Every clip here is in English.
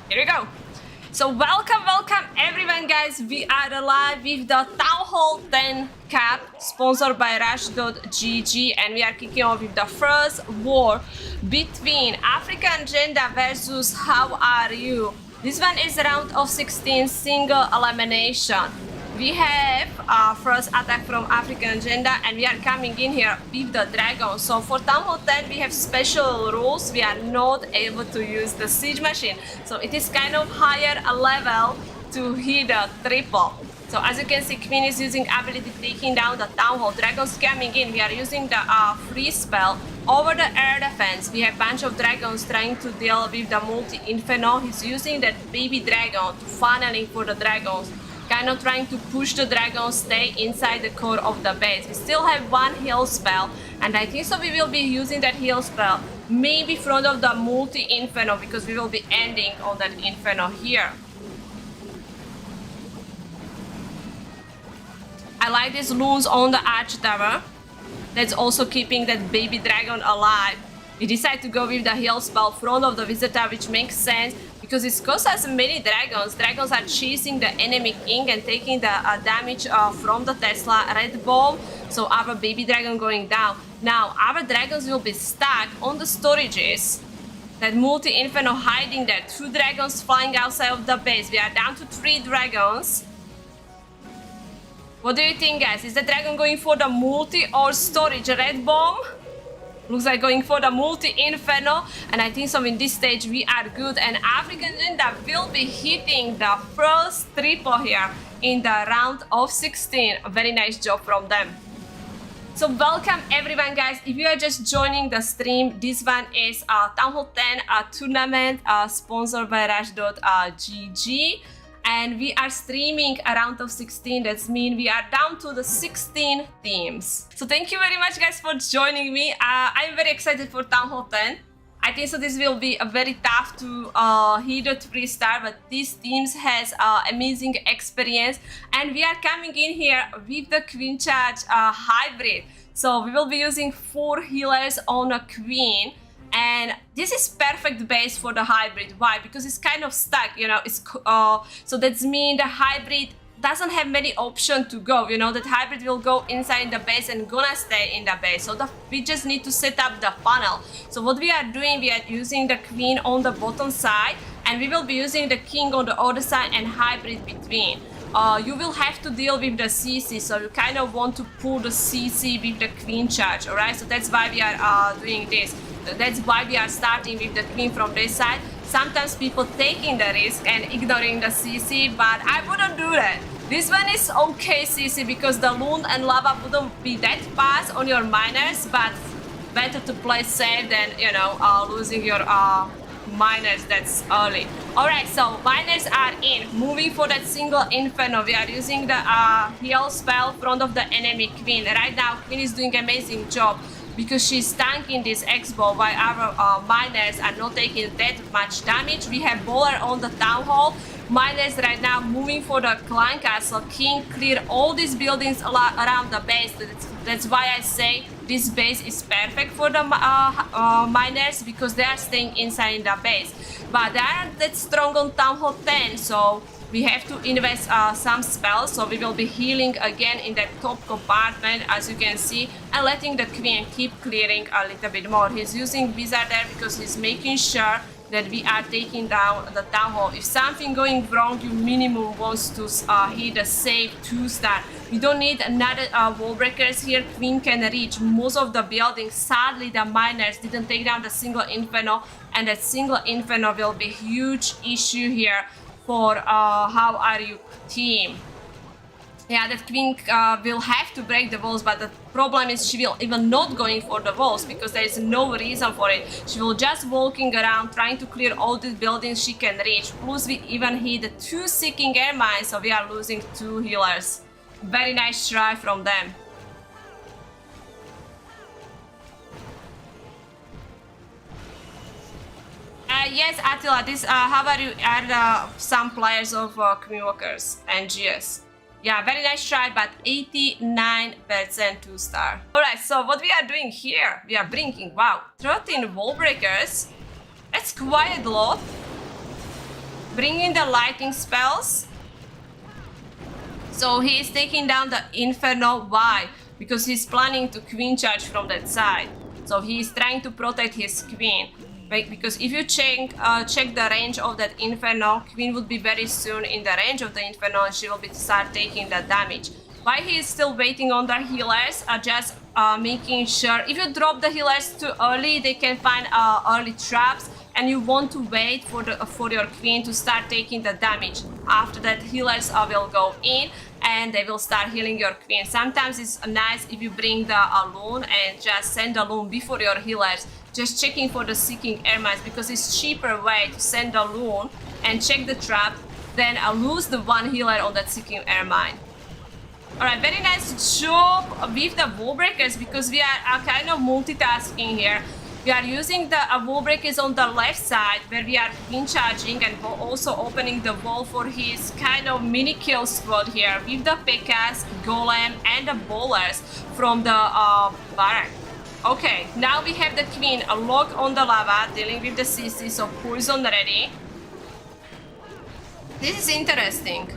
Here we go. So welcome everyone, guys. We are live with the Town Hall 10 Cup sponsored by Rush.gg, and we are kicking off with the first war between Africa and Genda versus How Are You. This one is round of 16 single elimination. We have our first attack from African Genda, and we are coming in here with the dragon. So for Town Hall 10 we have special rules. We are not able to use the siege machine, so it is kind of higher a level to hit a triple. So as you can see, QueeN is using ability taking down the Town Hall. Dragons coming in. We are using the free spell over the air defense. We have bunch of dragons trying to deal with the multi-inferno. He's using that baby dragon to funneling for the dragons, kind of trying to push the dragon stay inside the core of the base. We still have one heal spell, and I think so we will be using that heal spell maybe in front of the multi-inferno, because we will be ending on that inferno here. I like these loons on the arch tower. That's also keeping that baby dragon alive. We decide to go with the heal spell front of the visitor, which makes sense because it costs us many dragons. Dragons are chasing the enemy king and taking the damage from the Tesla red bomb. So our baby dragon going down. Now our dragons will be stuck on the storages. That multi-inferno hiding there. 2 dragons flying outside of the base. We are down to 3 dragons. What do you think, guys? Is the dragon going for the multi or storage red bomb? Looks like going for the multi-inferno, and I think so in this stage we are good, and African Genda will be hitting the first triple here in the round of 16. A very nice job from them. So welcome everyone, guys. If you are just joining the stream, this one is Town Hall 10 tournament sponsored by Rush.gg. And we are streaming a round of 16. That means we are down to the 16 teams. So thank you very much, guys, for joining me. I'm very excited for Town Hall 10. I think so this will be a very tough to hit a 3-star, but these teams has amazing experience. And we are coming in here with the QueeN charge hybrid. So we will be using 4 healers on a QueeN. And this is perfect base for the hybrid. Why? Because it's kind of stuck, you know. It's so that means the hybrid doesn't have many options to go. You know, that hybrid will go inside the base and gonna stay in the base. So we just need to set up the funnel. So what we are doing, we are using the QueeN on the bottom side, and we will be using the king on the other side and hybrid between. You will have to deal with the CC, so you kind of want to pull the CC with the QueeN charge, alright? So that's why we are doing this. That's why we are starting with the QueeN from this side. Sometimes people taking the risk and ignoring the CC, but I wouldn't do that. This one is okay CC because the loot and lava wouldn't be that fast on your miners, but better to play safe than, you know, losing your miners that's early. Alright, so miners are in, moving for that single inferno. We are using the heal spell in front of the enemy QueeN. Right now QueeN is doing amazing job because she's tanking this X-Bow while our miners are not taking that much damage. We have bowler on the Town Hall. Miners right now moving for the clan castle. King clear all these buildings around the base. That's why I say this base is perfect for the miners, because they are staying inside the base. But they aren't that strong on Town Hall 10, so we have to invest some spells. So we will be healing again in that top compartment, as you can see, and letting the QueeN keep clearing a little bit more. He's using wizard there because he's making sure that we are taking down the Town Hall. If something going wrong, you minimum wants to hit a safe 2-star. You don't need another wall breakers here. QueeN can reach most of the buildings. Sadly, the miners didn't take down the single inferno, and that single inferno will be a huge issue here for How Are You team. Yeah, that QueeN will have to break the walls, but the problem is she will even not going for the walls because there is no reason for it. She will just walking around trying to clear all the buildings she can reach. Plus we even hit the 2 seeking air mines, so we are losing 2 healers. Very nice try from them. Yes, Attila, this How Are You are some players of QueeN Walkers and GS. Yeah, very nice try, but 89% 2-star. Alright, so what we are doing here, we are bringing, wow, 13 wall breakers. That's quite a lot. bringing the lightning spells. So he is taking down the Inferno. Why? Because he's planning to queen charge from that side. So he is trying to protect his queen. Because if you check the range of that Inferno, queen would be very soon in the range of the Inferno and she will start taking the damage. Why he is still waiting on the healers, just making sure if you drop the healers too early, they can find early traps, and you want to wait for your queen to start taking the damage. After that, healers will go in and they will start healing your queen. Sometimes it's nice if you bring the loon and just send the loon before your healers, just checking for the seeking air mines, because it's cheaper way to send the loon and check the trap than lose the one healer on that seeking air mine. Alright, very nice job with the wall breakers, because we are kind of multitasking here. We are using the wall breakers on the left side where we are queen charging and also opening the wall for his kind of mini kill squad here with the P.E.K.K.A.s, Golem and the bowlers from the barrack. Okay, now we have the queen locked on the lava dealing with the CC, so poison ready. This is interesting.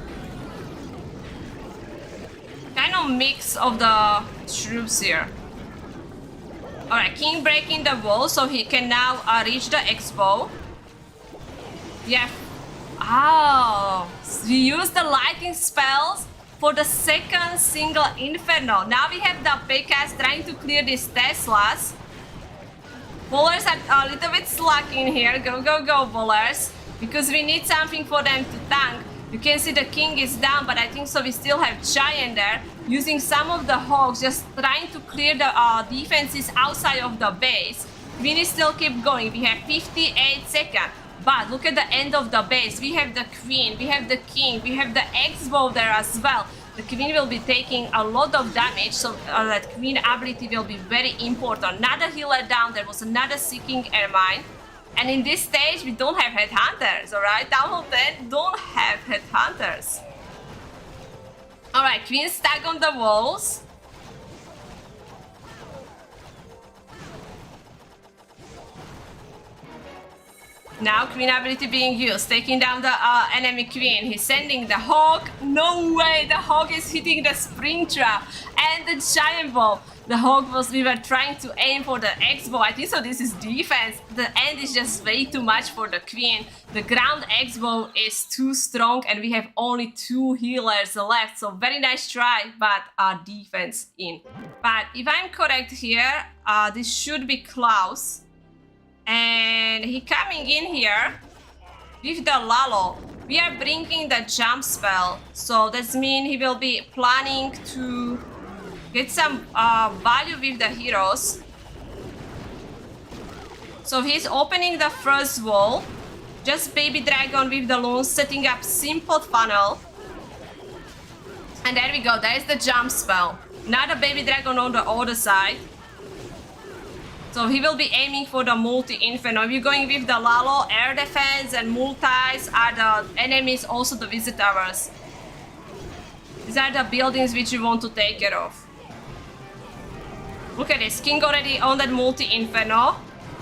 Kind of mix of the troops here. Alright, king breaking the wall, so he can now reach the expo. Yeah. Oh, we use the lightning spells for the second single Inferno. Now we have the P.E.K.K.A.s trying to clear these Teslas. Bowlers are a little bit slack in here. Go, go, go, bowlers. Because we need something for them to tank. You can see the king is down, but I think so we still have giant there. Using some of the hogs, just trying to clear the defenses outside of the base. We need still keep going. We have 58 seconds. But look at the end of the base. We have the queen, we have the king, we have the X-bow there as well. The queen will be taking a lot of damage, so that queen ability will be very important. Another healer down, there was another seeking air mine. And in this stage, we don't have headhunters, alright? Town Hall 10 don't have headhunters. Alright, queen stuck on the walls. Now queen ability being used, taking down the enemy queen. He's sending the hawk. No way, the hawk is hitting the spring trap and the giant bow. The hawk was, we were trying to aim for the X-bow. I think so this is defense. The end is just way too much for the queen. The ground X-bow is too strong and we have only 2 healers left. So very nice try, but defense in. But if I'm correct here, this should be Klaus. And he coming in here with the Lalo. We are bringing the jump spell. So that means he will be planning to get some value with the heroes. So he's opening the first wall. Just baby dragon with the loons, setting up simple funnel. And there we go, there's the jump spell. Another baby dragon on the other side. So he will be aiming for the multi-inferno. If you're going with the Lalo, air defense and multis are the enemies, also the visit towers. These are the buildings which you want to take care of. Look at this, king already on that multi-inferno.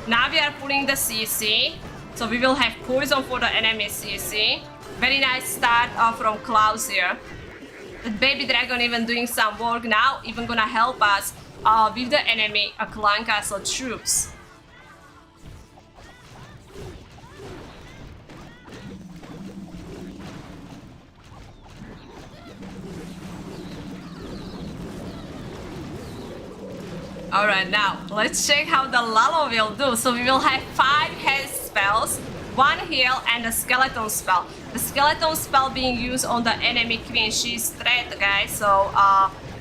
Now we are pulling the CC. So we will have poison for the enemy CC. Very nice start from Klaus here. The baby dragon even doing some work now, even gonna help us with the enemy clan castle troops. Alright, now let's check how the Lalo will do. So we will have 5 health spells, 1 heal and a skeleton spell. The skeleton spell being used on the enemy queen. She's threat, guys, so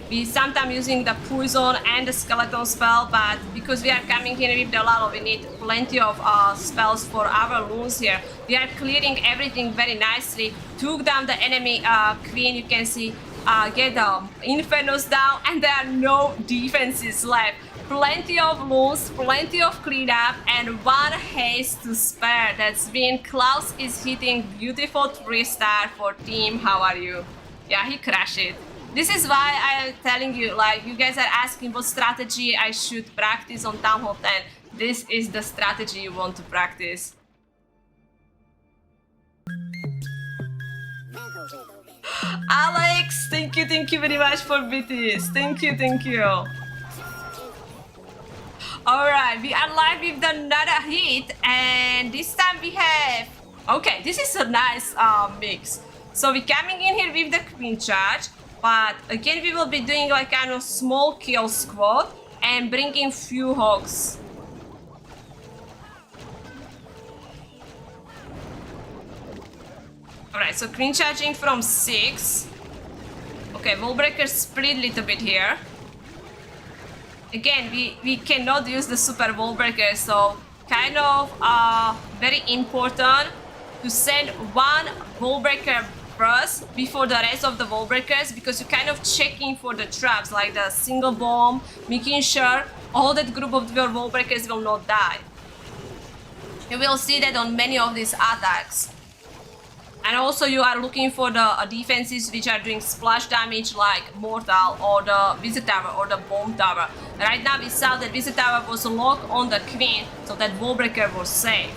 we sometimes using the poison and the skeleton spell, but because we are coming here with the Lalo, we need plenty of spells for our loons here. We are clearing everything very nicely. Took down the enemy queen, you can see, get the infernos down, and there are no defenses left. Plenty of loons, plenty of cleanup, and 1 haste to spare. That's when Klaus is hitting beautiful 3-star for team. How are you? Yeah, he crashed it. This is why I'm telling you, like, you guys are asking what strategy I should practice on Town Hall 10. This is the strategy you want to practice. Alex, thank you very much for BTS. Thank you. Alright, we are live with another hit, and this time we have... Okay, this is a nice mix. So we're coming in here with the QueeN charge, but again we will be doing like kind of small kill squad and bringing few hogs. Alright, so QueeN charging from 6. Okay, wall breakers split a little bit here. Again, we cannot use the super wall breaker, so kind of very important to send one wall breaker first before the rest of the wall breakers, because you're kind of checking for the traps like the single bomb, making sure all that group of your wall breakers will not die. You will see that on many of these attacks. And also you are looking for the defenses which are doing splash damage like Mortal or the Visit Tower or the Bomb Tower. Right now we saw that Visit Tower was locked on the QueeN, so that wall breaker was safe.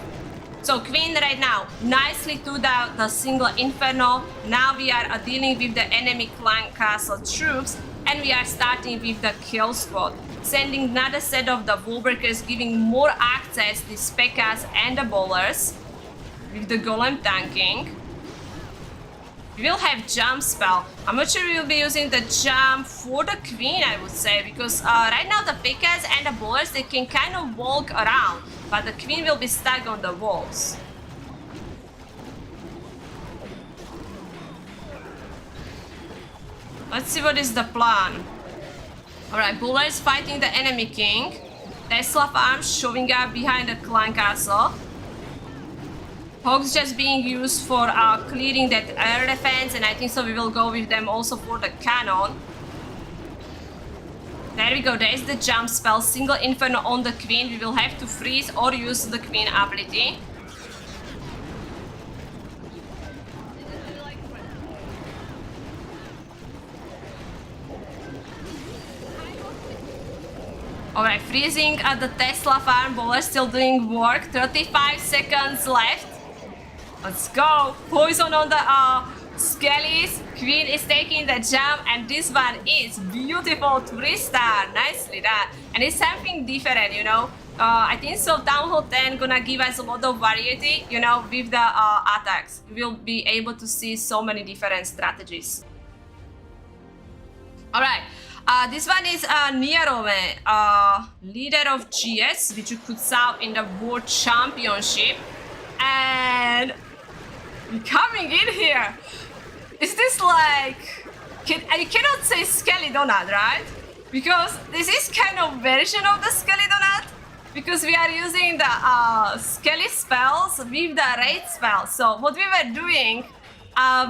So QueeN right now nicely took out the single Inferno. Now we are dealing with the enemy clan castle troops, and we are starting with the kill squad. Sending another set of the wall breakers, giving more access to the Spekas and the bowlers with the golem tanking. We will have jump spell. I'm not sure we will be using the jump for the QueeN, I would say, because right now the P.E.K.K.A.s and the bowlers, they can kind of walk around, but the QueeN will be stuck on the walls. Let's see what is the plan. Alright, bowlers fighting the enemy king. Tesla farms showing up behind the clan castle. Hogs just being used for clearing that air defense, and I think so we will go with them also for the cannon. There we go, there is the jump spell, single Inferno on the QueeN. We will have to freeze or use the QueeN ability. Alright, freezing at the Tesla farm, bowler still doing work, 35 seconds left. Let's go! Poison on the Skellies. QueeN is taking the jump, and this one is beautiful 3-star. Nicely done. And it's something different, you know. I think so Town Hall 10 gonna give us a lot of variety, you know, with the attacks. We will be able to see so many different strategies. Alright. This one is Nierome, leader of GS, which you could solve in the World Championship. And coming in here, is this like, I cannot say Skelly Donut, right? Because this is kind of version of the Skelly Donut, because we are using the Skelly spells with the raid spell. So what we were doing,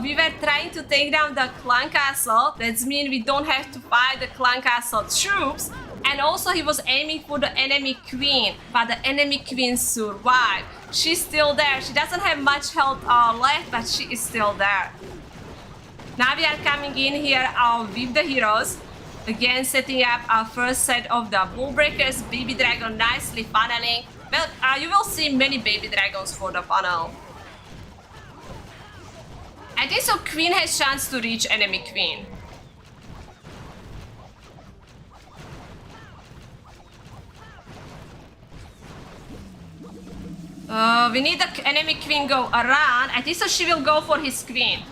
we were trying to take down the clan castle. That means we don't have to fight the clan castle troops. And also he was aiming for the enemy QueeN, but the enemy QueeN survived. She's still there. She doesn't have much health left, but she is still there. Now we are coming in here with the heroes. Again, setting up our first set of the wall breakers. Baby dragon nicely funneling. Well, you will see many baby dragons for the funnel. I think so QueeN has chance to reach enemy QueeN. We need the enemy QueeN go around. I think so she will go for his QueeN.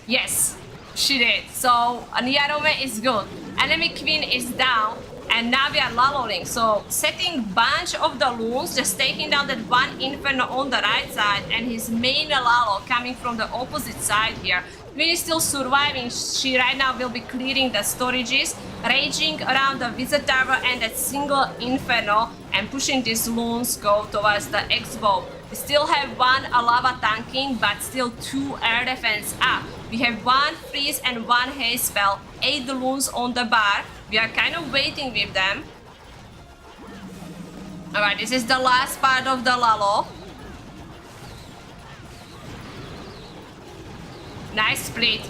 Yes, she did. So Nierome is good. Enemy QueeN is down. And now we are lulling. So setting bunch of the loons, just taking down that one Inferno on the right side, and his main Lalo coming from the opposite side here. QueeN is still surviving. She right now will be clearing the storages, raging around the Visit Tower and that single Inferno, and pushing these loons go towards the X-bow. We still have one lava tanking, but still 2 air defense up. We have 1 freeze and 1 haze spell, 8 loons on the bar. We are kind of waiting with them. Alright, this is the last part of the Lalo. Nice split.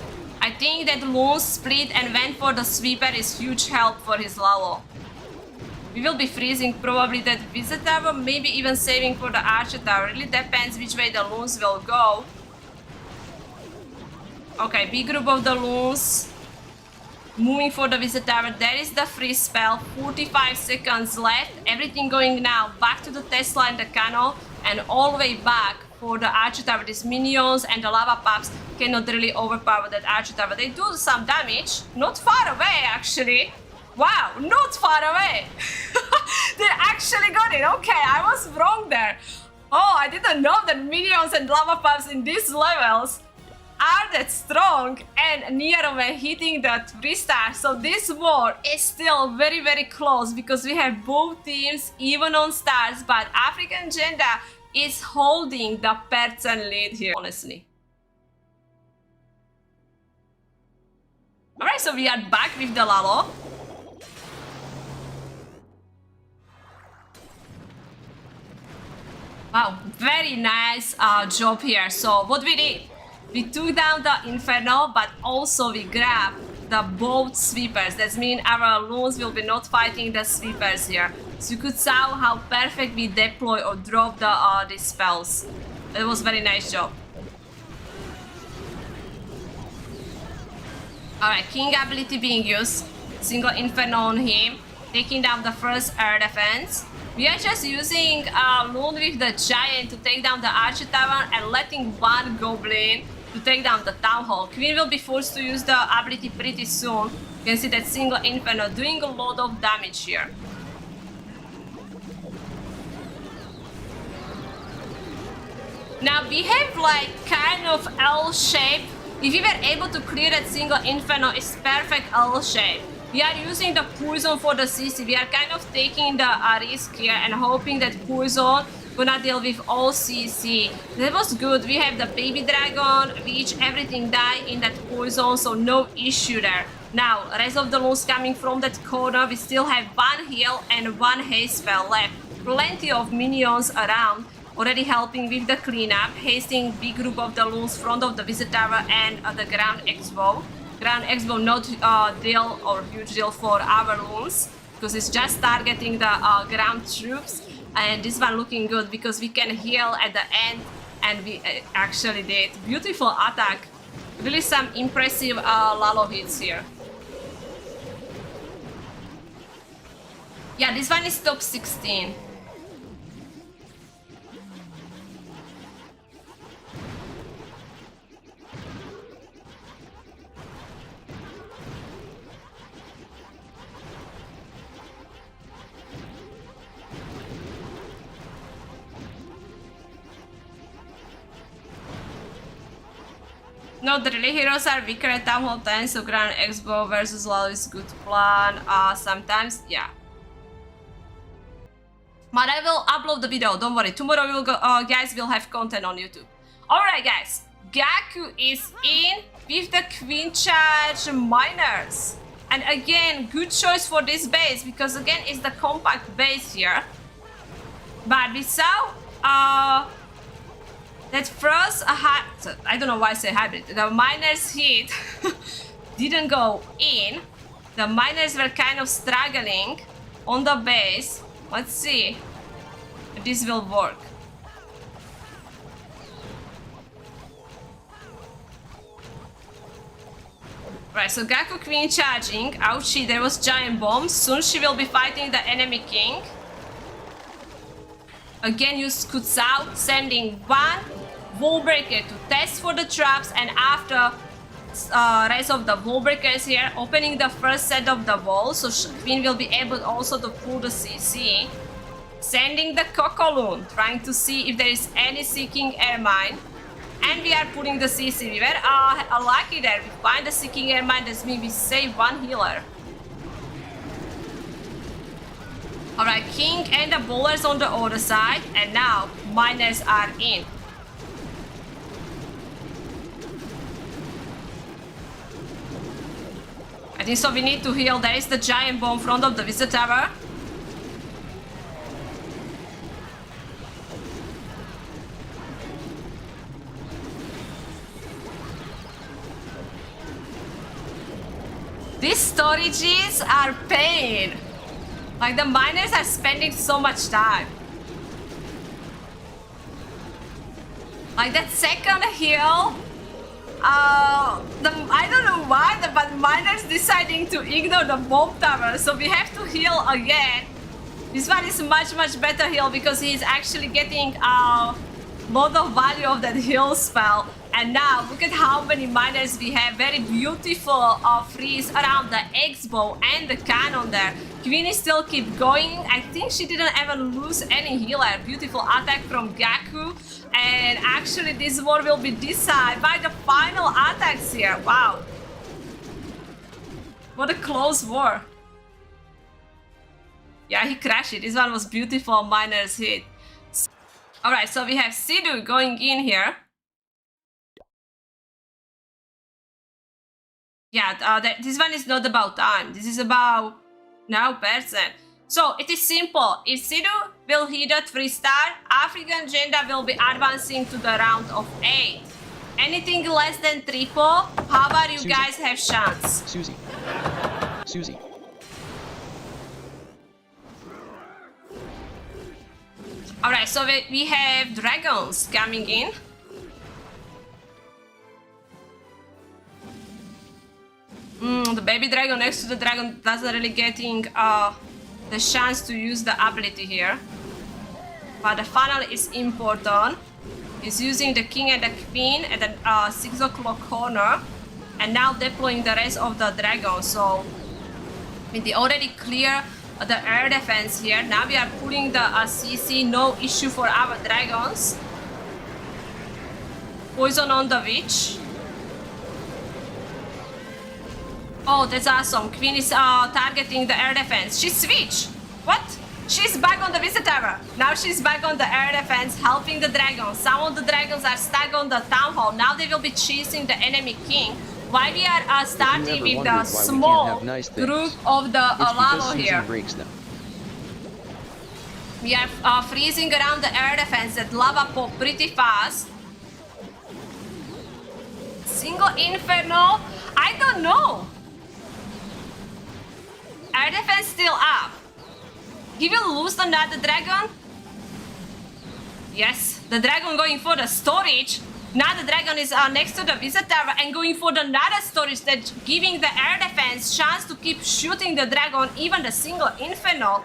I think that loons split and went for the sweeper is huge help for his Lalo. We will be freezing probably that Visit Tower, maybe even saving for the Archer Tower. Really depends which way the loons will go. Okay, big group of the loons. Moving for the visit tower. There is the free spell. 45 seconds left. Everything going now back to the Tesla and the cannon, and all the way back for the archer tower. These minions and the lava pups cannot really overpower that archer tower. They do some damage. Not far away, actually. Wow, not far away. They actually got it. Okay, I was wrong there. Oh, I didn't know that minions and lava pups in these levels are that strong and near when hitting the 3-star. So this war is still very, very close because we have both teams even on stars, but African Genda is holding the person lead here, honestly. Alright, so we are back with the Lalo. Wow, very nice job here. So what we did, we took down the Inferno, but also we grabbed the both sweepers. That means our loons will be not fighting the sweepers here. So you could see how perfect we deploy or drop the spells. It was very nice job. Alright, King ability being used. Single Inferno on him, taking down the first air defense. We are just using Loon with the Giant to take down the Archer Tower and letting one Goblin to take down the Town Hall. QueeN will be forced to use the ability pretty soon. You can see that single Inferno doing a lot of damage here. Now we have like kind of L shape. If we were able to clear that single Inferno, it's perfect L shape. We are using the poison for the CC. We are kind of taking the risk here and hoping that poison gonna deal with all CC. That was good. We have the baby dragon, which everything died in that poison, so no issue there. Now, rest of the loons coming from that corner. We still have one heal and one haste spell left. Plenty of minions around, already helping with the cleanup. Hasting big group of the loons front of the visit tower and the ground expo. Ground expo not deal or huge deal for our loons because it's just targeting the ground troops, and this one looking good because we can heal at the end, and we actually did. Beautiful attack. Really some impressive Lalo hits here. Yeah, this one is top 16. No, the relay heroes are weaker at Town Hall 10, so Grand Expo versus Lalo is good plan. Sometimes, yeah. But I will upload the video, don't worry. Tomorrow we'll go, guys will have content on YouTube. Alright guys, Gaku is in with the Queen Charge Miners. And again, good choice for this base because again it's the compact base here. But we saw that first, I don't know why I say hybrid, the miners hit didn't go in. The miners were kind of struggling on the base. Let's see if this will work. Right, so Gaku Queen charging. Ouchie, there was giant bombs. Soon she will be fighting the enemy king. Again, use Kutsao, sending one wall breaker to test for the traps, and after rest of the wall breakers here, opening the first set of the wall, so QueeN will be able also to pull the CC. Sending the Cocoloon, trying to see if there is any Seeking Air Mine. And we are putting the CC. We were lucky there. We find the Seeking Air Mine, that means we save one healer. Alright, King and the bowlers on the other side, and now miners are in. I think so we need to heal. There is the giant bomb in front of the visit tower. These storages are pain. Like the miners are spending so much time. Like that second heal I don't know why, but miners deciding to ignore the bomb tower, so we have to heal again. This one is much better heal because he's actually getting a lot of value of that heal spell. And now look at how many miners we have. Very beautiful freeze around the X-bow and the cannon there. QueeN is still keep going. I think she didn't even lose any healer. Beautiful attack from Gaku. And actually this war will be decided by the final attacks here. Wow. What a close war. Yeah, he crashed it. This one was beautiful miners hit. Alright, so we have Sidu going in here. Yeah, this one is not about time. This is about now person. So it is simple. If Sidu will hit a 3-star, African Genda will be advancing to the round of 8. Anything less than triple, how about you Suzie. guys have chance? Suzie. Alright, so we have dragons coming in. The baby dragon next to the dragon doesn't really getting the chance to use the ability here. But the funnel is important. He's using the king and the queen at the 6 o'clock corner. And now deploying the rest of the dragons. So they already clear the air defense here. Now we are pulling the CC, no issue for our dragons. Poison on the witch. Oh, that's awesome. QueeN is targeting the air defense. She switched. What? She's back on the Vista Tower. Now she's back on the air defense, helping the dragons. Some of the dragons are stuck on the town hall. Now they will be chasing the enemy king. Why we are starting with the small group of the Lalo here. We are freezing around the air defense that lava pop pretty fast. Single Inferno? I don't know. Air defense still up. He will lose another dragon? Yes, the dragon going for the storage. Now the dragon is next to the Visa Tower and going for the another storage that giving the air defense chance to keep shooting the dragon, even the single Inferno.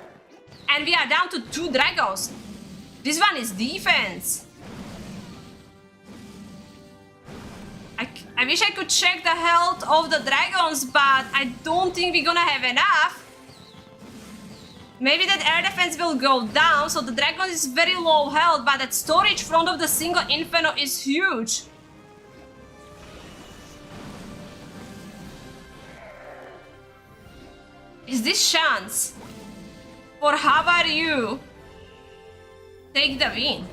And we are down to 2 dragons. This one is defense. I wish I could check the health of the dragons, but I don't think we're gonna have enough. Maybe that air defense will go down, so the dragon is very low health, but that storage front of the single Inferno is huge. Is this chance for how are you take the win?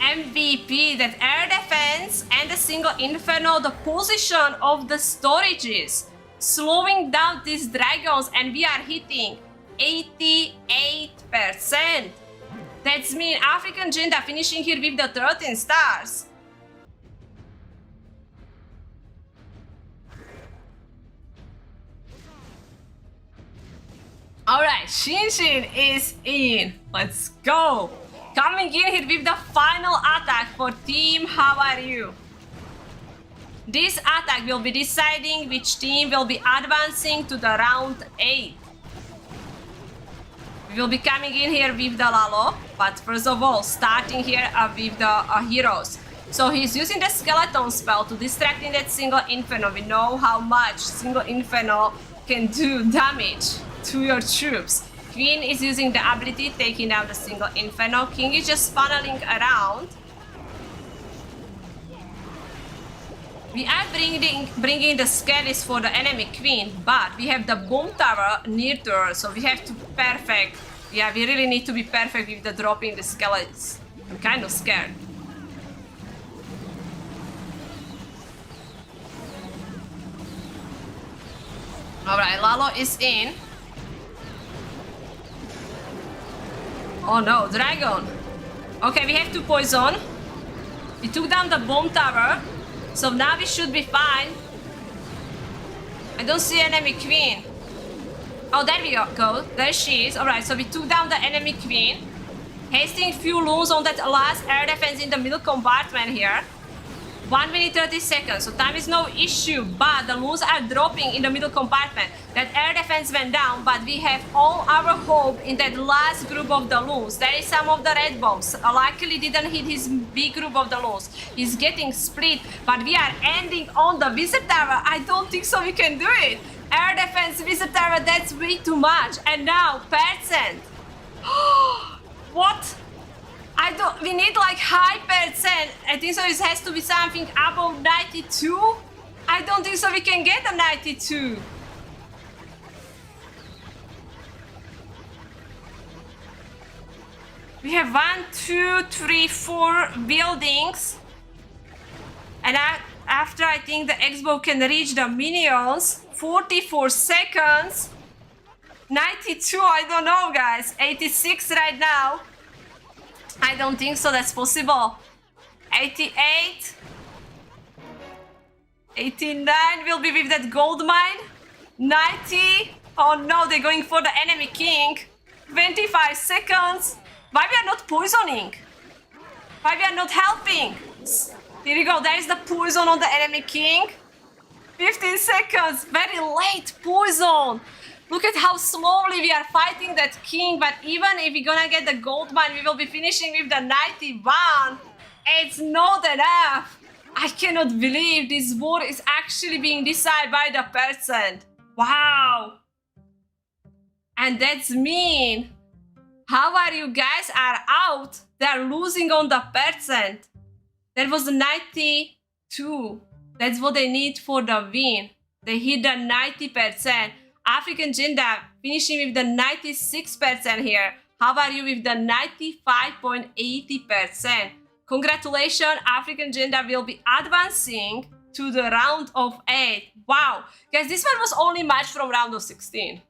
MVP, that air defense and the single Inferno, the position of the storages, slowing down these dragons, and we are hitting 88%. That's mean African Genda finishing here with the 13 stars. Alright, Shinshin is in. Let's go. Coming in here with the final attack for Team How Are You. This attack will be deciding which team will be advancing to the round 8. We will be coming in here with the Lalo, but first of all, starting here with the heroes. So he's using the skeleton spell to distracting that single Inferno. We know how much single Inferno can do damage to your troops. QueeN is using the ability, taking down the single Inferno. King is just funneling around. We are bringing the skellies for the enemy queen, but we have the bomb tower near to her, so we have to be perfect. Yeah, we really need to be perfect with the dropping the skellies. I'm kind of scared. Alright, Lalo is in. Oh no, dragon. Okay, we have to poison. We took down the bomb tower. So now we should be fine. I don't see enemy queen. Oh, there we go. There she is. Alright, so we took down the enemy queen. Hasting few loons on that last air defense in the middle compartment here. 1 minute 30 seconds, so time is no issue, but the loons are dropping in the middle compartment. That air defense went down, but we have all our hope in that last group of the loons. There is some of the red bombs. Luckily didn't hit his big group of the loons. He's getting split, but we are ending on the wizard tower. I don't think so we can do it. Air defense, wizard tower, that's way too much. And now, percent. What? We need like high percent. I think so it has to be something above 92. I don't think so we can get a 92. We have 1, 2, 3, 4 buildings. And after I think the X-bow can reach the minions, 44 seconds. 92, I don't know guys. 86 right now. I don't think so that's possible. 88. 89 will be with that gold mine. 90. Oh no, they're going for the enemy king. 25 seconds. Why we are not poisoning? Why we are not helping? Here we go, there is the poison on the enemy king. 15 seconds, very late poison. Look at how slowly we are fighting that king, but even if we're gonna get the gold mine, we will be finishing with the 91. It's not enough. I cannot believe this war is actually being decided by the percent. Wow. And that's mean. How are you guys are out? They are losing on the percent. That was 92. That's what they need for the win. They hit the 90%. African Genda finishing with the 96% here. How are you with the 95.80%? Congratulations, African Genda will be advancing to the round of 8. Wow, guys, this one was only matched from round of 16.